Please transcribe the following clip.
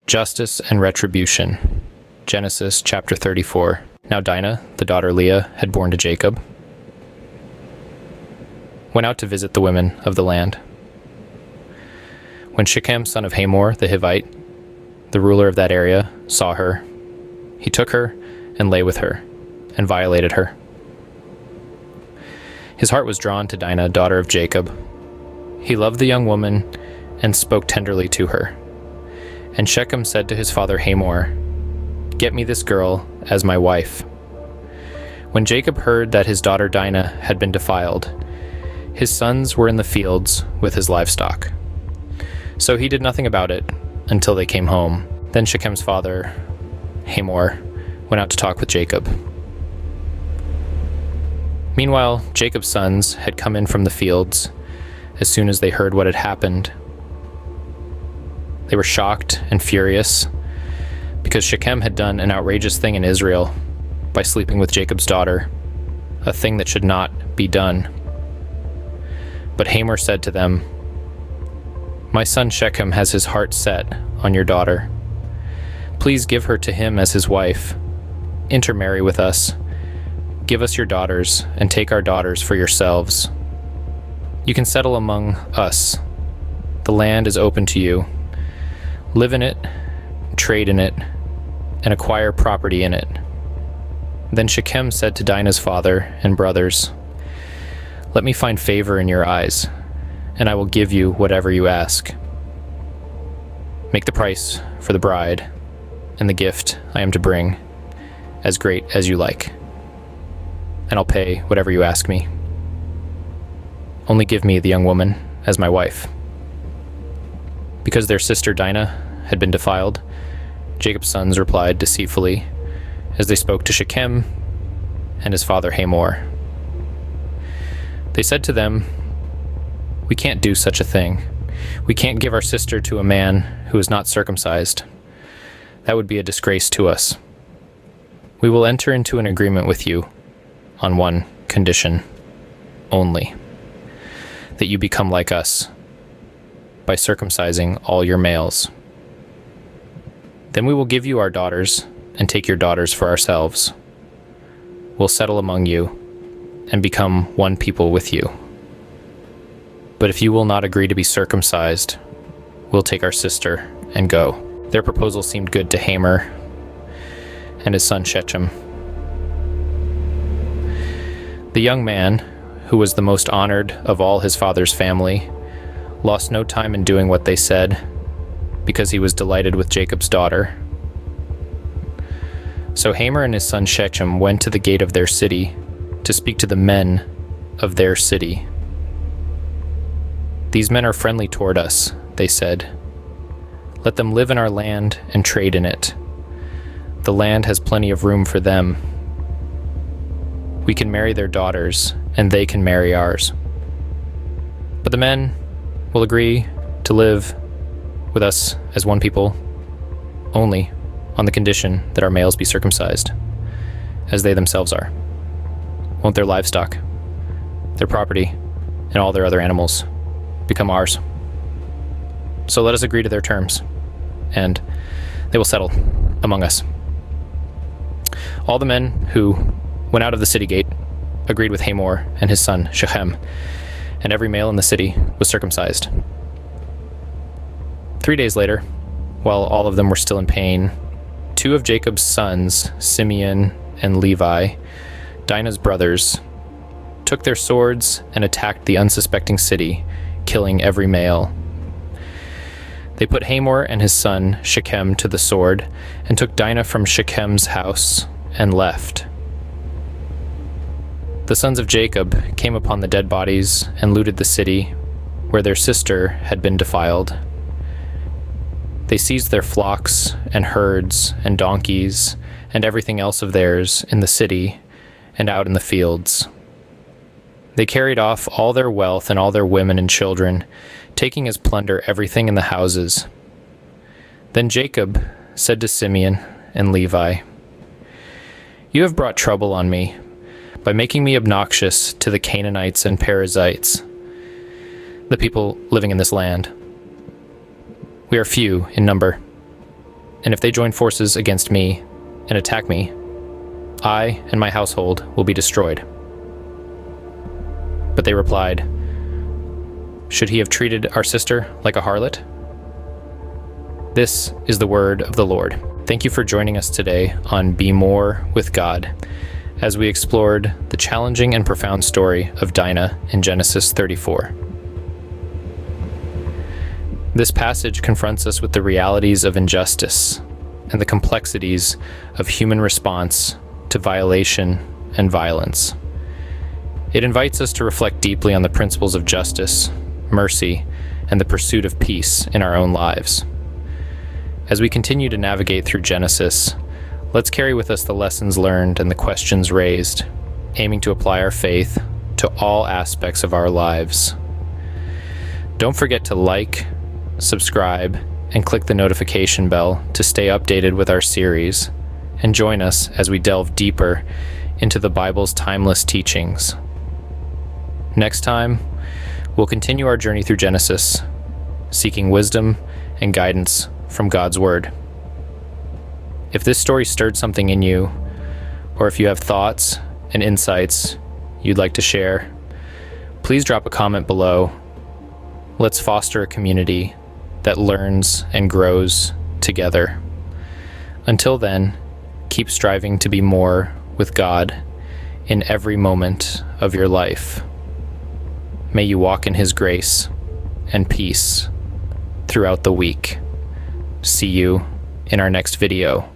Justice and Retribution. Genesis chapter 34. Now Dinah, the daughter Leah, had borne to Jacob, went out to visit the women of the land. When Shechem, son of Hamor, the Hivite, the ruler of that area, saw her, he took her and lay with her, and violated her. His heart was drawn to Dinah, daughter of Jacob. He loved the young woman and spoke tenderly to her. And Shechem said to his father Hamor, "Get me this girl as my wife." When Jacob heard that his daughter Dinah had been defiled, his sons were in the fields with his livestock. So he did nothing about it until they came home. Then Shechem's father, Hamor, went out to talk with Jacob. Meanwhile, Jacob's sons had come in from the fields as soon as they heard what had happened. They were shocked and furious because Shechem had done an outrageous thing in Israel by sleeping with Jacob's daughter, a thing that should not be done. But Hamor said to them, "My son Shechem has his heart set on your daughter. Please give her to him as his wife. Intermarry with us. Give us your daughters, and take our daughters for yourselves. You can settle among us. The land is open to you. Live in it, trade in it, and acquire property in it." Then Shechem said to Dinah's father and brothers, "Let me find favor in your eyes, and I will give you whatever you ask. Make the price for the bride and the gift I am to bring as great as you like, and I'll pay whatever you ask me. Only give me the young woman as my wife." Because their sister Dinah had been defiled, Jacob's sons replied deceitfully as they spoke to Shechem and his father Hamor. They said to them, "We can't do such a thing. We can't give our sister to a man who is not circumcised. That would be a disgrace to us. We will enter into an agreement with you on one condition only, that you become like us by circumcising all your males. Then we will give you our daughters and take your daughters for ourselves. We'll settle among you and become one people with you. But if you will not agree to be circumcised, we'll take our sister and go." Their proposal seemed good to Hamor and his son Shechem. The young man, who was the most honored of all his father's family, lost no time in doing what they said, because he was delighted with Jacob's daughter. So Hamor and his son Shechem went to the gate of their city to speak to the men of their city. "These men are friendly toward us," they said. "Let them live in our land and trade in it. The land has plenty of room for them. We can marry their daughters, and they can marry ours. But the men will agree to live with us as one people, only on the condition that our males be circumcised, as they themselves are. Won't their livestock, their property, and all their other animals become ours? So let us agree to their terms, and they will settle among us." All the men who went out of the city gate agreed with Hamor and his son Shechem, and every male in the city was circumcised. 3 days later, while all of them were still in pain, 2 of Jacob's sons, Simeon and Levi, Dinah's brothers, took their swords and attacked the unsuspecting city, killing every male. They put Hamor and his son Shechem to the sword and took Dinah from Shechem's house and left. The sons of Jacob came upon the dead bodies and looted the city where their sister had been defiled. They seized their flocks and herds and donkeys and everything else of theirs in the city and out in the fields. They carried off all their wealth and all their women and children, taking as plunder everything in the houses. Then Jacob said to Simeon and Levi, "You have brought trouble on me by making me obnoxious to the Canaanites and Perizzites, the people living in this land. We are few in number, And if they join forces against me and attack me, I and my household will be destroyed." But they replied, "Should he have treated our sister like a harlot?" This is the word of the Lord. Thank you for joining us today on BMore with God, as we explored the challenging and profound story of Dinah in Genesis 34. This passage confronts us with the realities of injustice and the complexities of human response to violation and violence. It invites us to reflect deeply on the principles of justice, mercy, and the pursuit of peace in our own lives. As we continue to navigate through Genesis, let's carry with us the lessons learned and the questions raised, aiming to apply our faith to all aspects of our lives. Don't forget to like, subscribe, and click the notification bell to stay updated with our series, and join us as we delve deeper into the Bible's timeless teachings. Next time, we'll continue our journey through Genesis, seeking wisdom and guidance from God's Word. If this story stirred something in you, or if you have thoughts and insights you'd like to share, please drop a comment below. Let's foster a community that learns and grows together. Until then, keep striving to be more with God in every moment of your life. May you walk in His grace and peace throughout the week. See you in our next video.